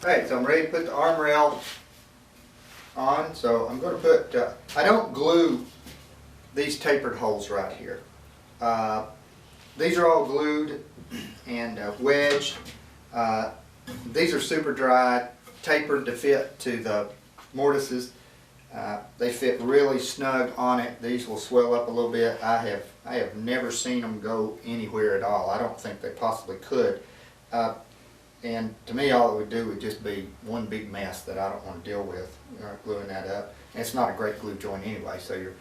Alright, so I'm ready to put the arm rail on. So I'm going to put, I don't glue these tapered holes right here. These are all glued and wedged. These are super dry, tapered to fit to the mortises. They fit really snug on it. These will swell up a little bit. I have never seen them go anywhere at all. I don't think they possibly could. And to me, all it would do would just be one big mess that I don't want to deal with, gluing that up. And it's not a great glue joint anyway, so you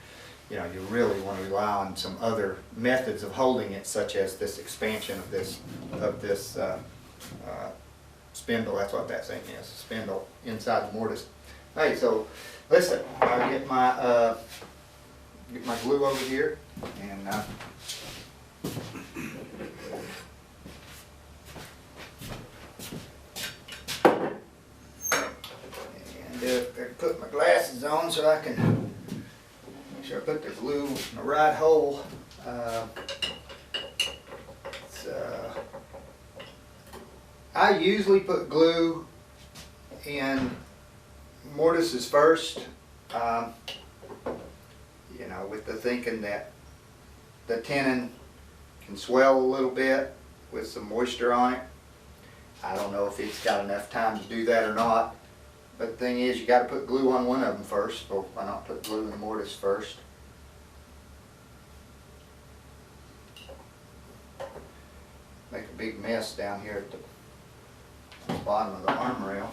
really want to rely on some other methods of holding it, such as this expansion of this spindle. That's what that thing is, a spindle inside the mortise. Hey, so listen, I'll get my glue over here, and put my glasses on so I can make sure I put the glue in the right hole. I usually put glue in mortises first, with the thinking that the tenon can swell a little bit with some moisture on it. I don't know if it's got enough time to do that or not, but the thing is, you got to put glue on one of them first. So why not put glue in the mortise first? Make a big mess down here at the bottom of the arm rail.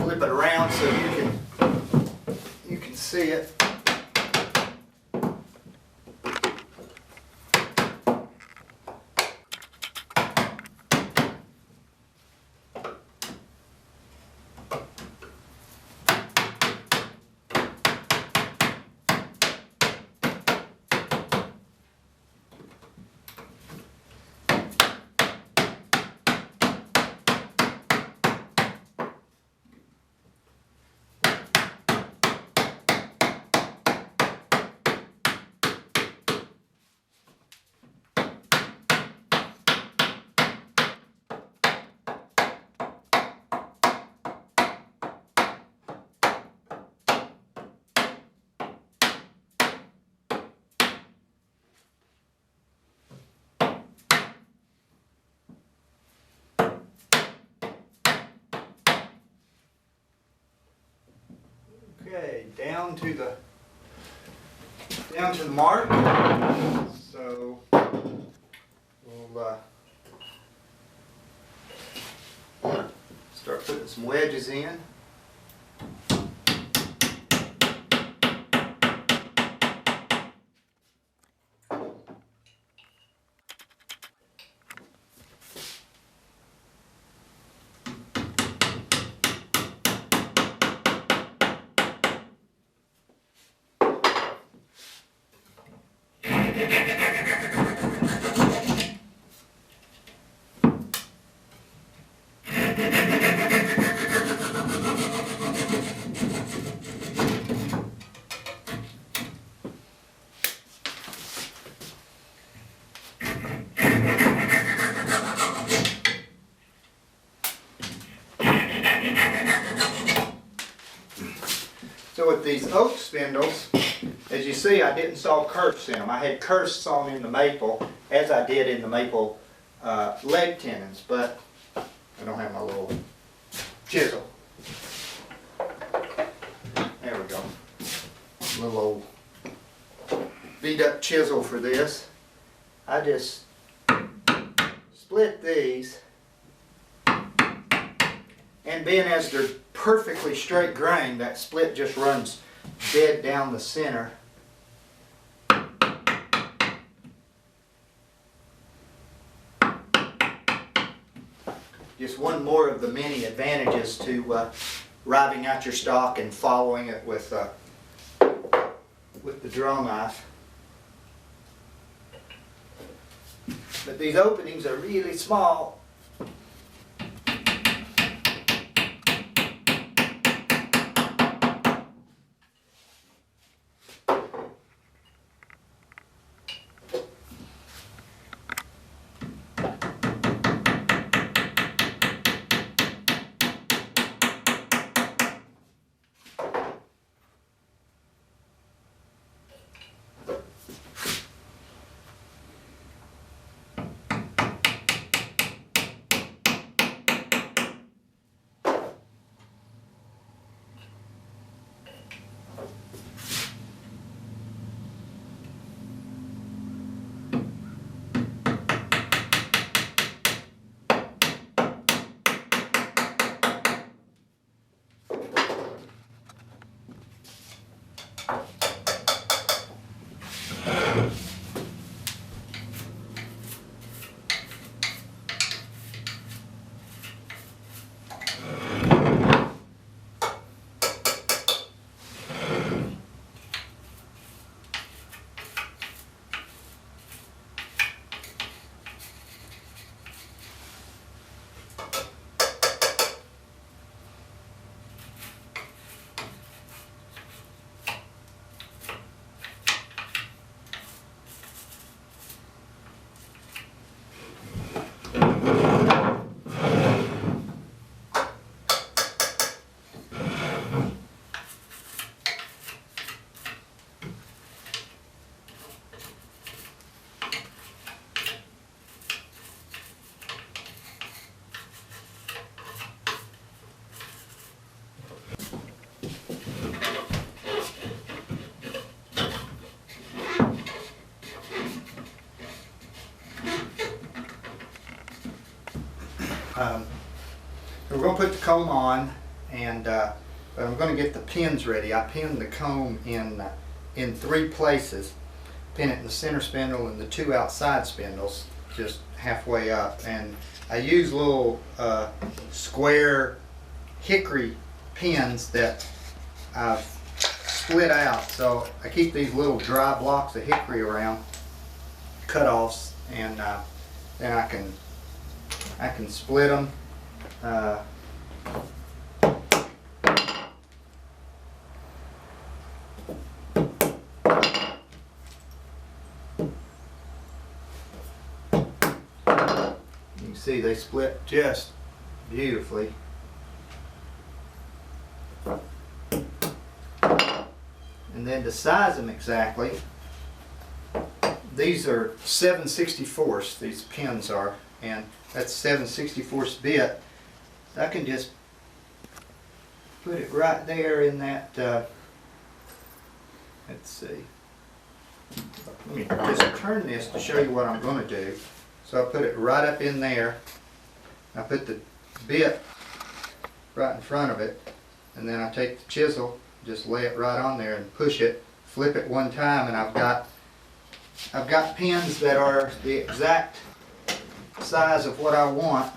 Flip it around so you can see it. Okay, down to the mark. So we'll start putting some wedges in. So with these oak spindles, As you see, I didn't saw kerfs in them. I had kerfs sawn in the maple, as I did in the maple leg tenons, but I don't have my little chisel. There we go. Little old beat up chisel for this. I just split these, and being as they're perfectly straight grain, that split just runs dead down the center. Just one more of the many advantages to riving out your stock and following it with the draw knife. But these openings are really small. We're going to put the comb on, and but I'm going to get the pins ready. I pin the comb in 3 places. Pin it in the center spindle and the 2 outside spindles, just halfway up. And I use little square hickory pins that I've split out. So I keep these little dry blocks of hickory around, cut-offs, and then I can split them. You can see they split just beautifully. And then to size them exactly, these are 7/64, these pins are, and that's 7/64 bit. I can just put it right there in that, let's see, let me just turn this to show you what I'm going to do. So I put it right up in there. I put the bit right in front of it, and then I take the chisel, just lay it right on there and push it, flip it one time, and I've got pins that are the exact size of what I want.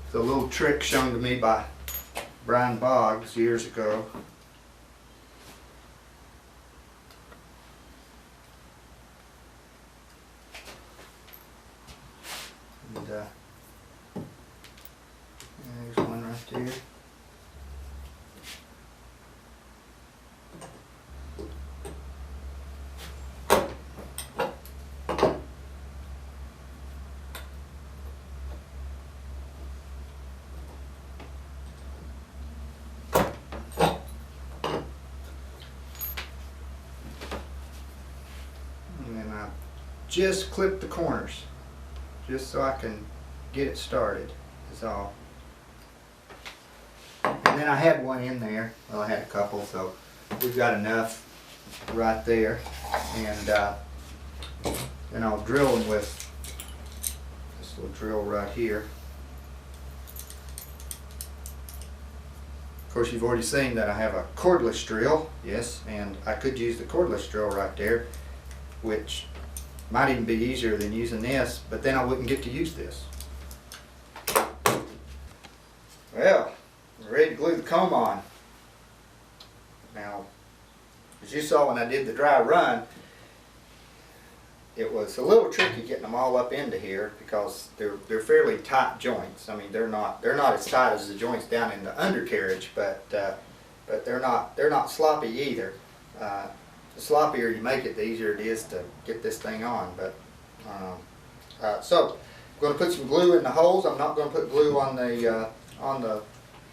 It's a little trick shown to me by Brian Boggs years ago. And there's one right there. just clip the corners, just so I can get it started, is all. And then I had one in there, well I had a couple, so we've got enough right there. And then I'll drill them with this little drill right here. Of course, you've already seen that I have a cordless drill, yes, and I could use the cordless drill right there, which might even be easier than using this, but then I wouldn't get to use this. Well, we're ready to glue the comb on. Now, as you saw when I did the dry run, it was a little tricky getting them all up into here because they're fairly tight joints. I mean, they're not as tight as the joints down in the undercarriage, but they're not sloppy either. The sloppier you make it, the easier it is to get this thing on. But so I'm going to put some glue in the holes. I'm not going to put glue on the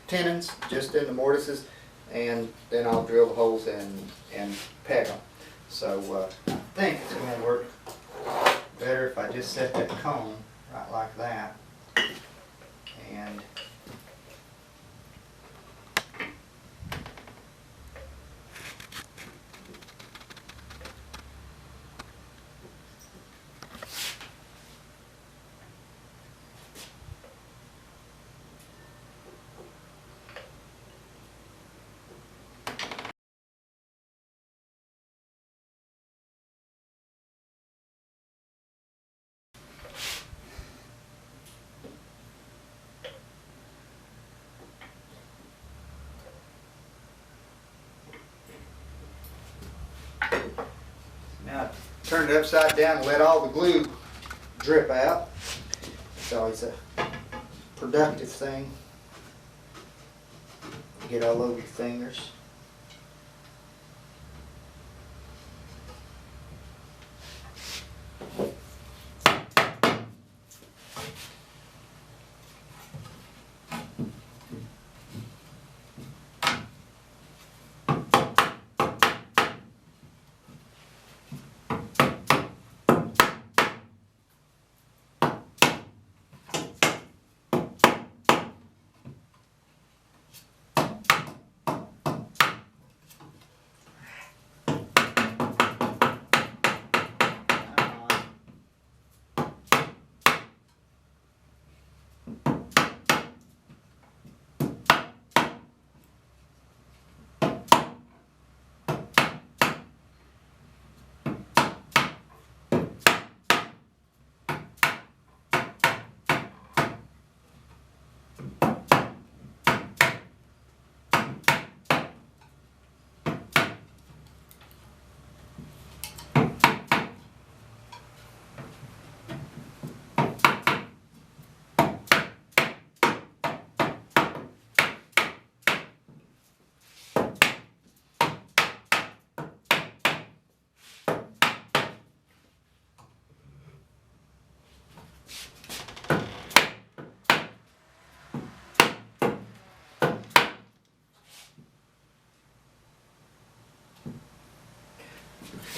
tenons, just in the mortises, and then I'll drill the holes and peg them. So I think it's going to work better if I just set that comb right like that. And now turn it upside down and let all the glue drip out. It's always a productive thing. Get all over your fingers.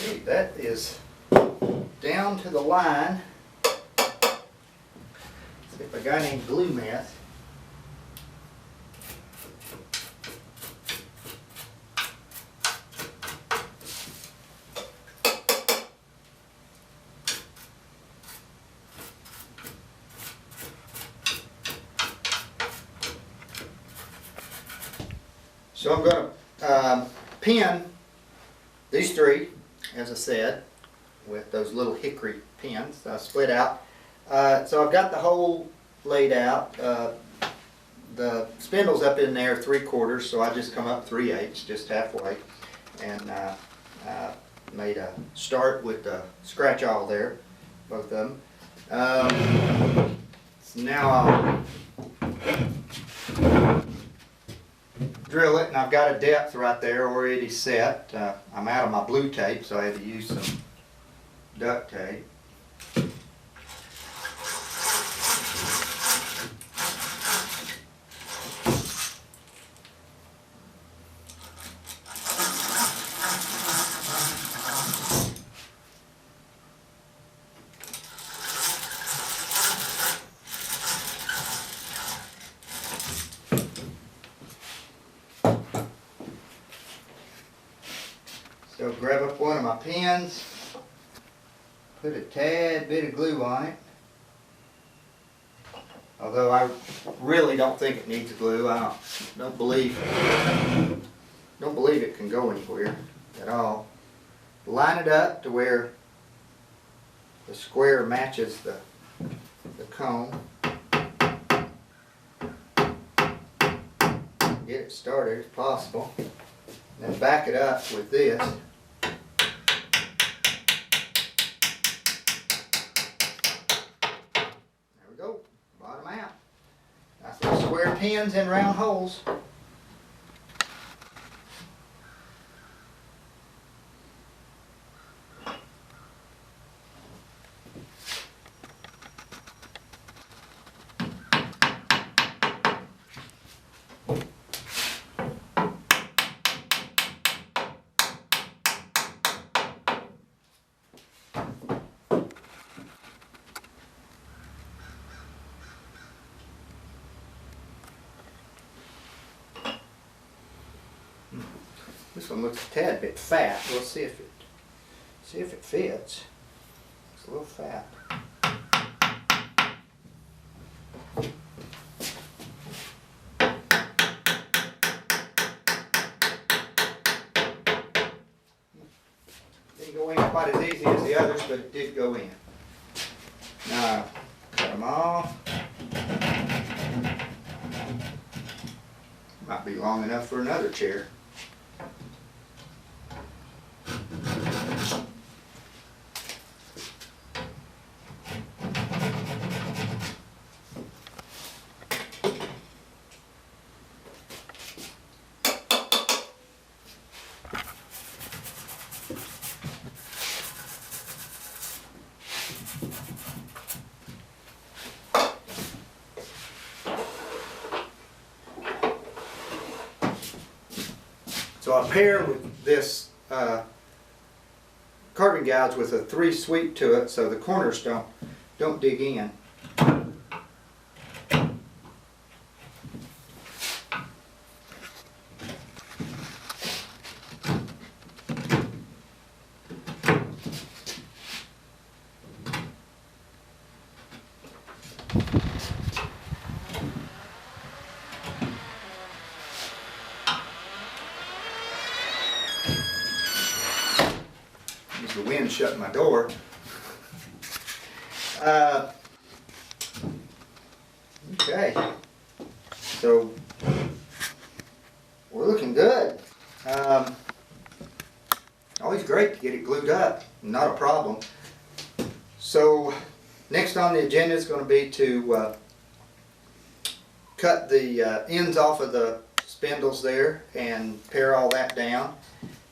Okay, that is down to the line. See if I got any glue mess. So I'm going to pin these three, as I said, with those little hickory pins I split out. So I've got the hole laid out. The spindle's up in there 3/4, so I just come up 3/8, just halfway, and made a start with the scratch awl there, both of them. So now I'll drill it, and I've got a depth right there already set. I'm out of my blue tape, so I had to use some duct tape. grab up one of my pens, put a tad bit of glue on it. Although I really don't think it needs glue. I don't believe it can go anywhere at all. Line it up to where the square matches the cone. Get it started if possible. And then back it up with this. There we go. Bottom out. Nice little square pins in round holes. This one looks a tad bit fat. We'll see if it fits. It's a little fat. Didn't go in quite as easy as the others, but it did go in. Now, cut them off. Might be long enough for another chair. So I pair with this carving gouge with a 3 sweep to it, so the corners don't dig in. The wind shutting my door. Okay, so we're looking good. Always great to get it glued up, not a problem. So next on the agenda is going to be to cut the ends off of the spindles there and pare all that down.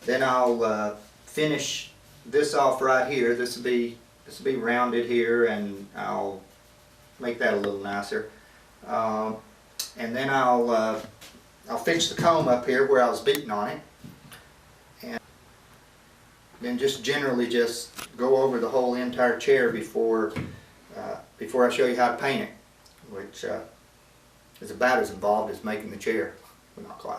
Then I'll finish this off right here. This will be rounded here, and I'll make that a little nicer. And then I'll fix the comb up here where I was beating on it, and then just generally just go over the whole entire chair before I show you how to paint it, which is about as involved as making the chair, but not quite.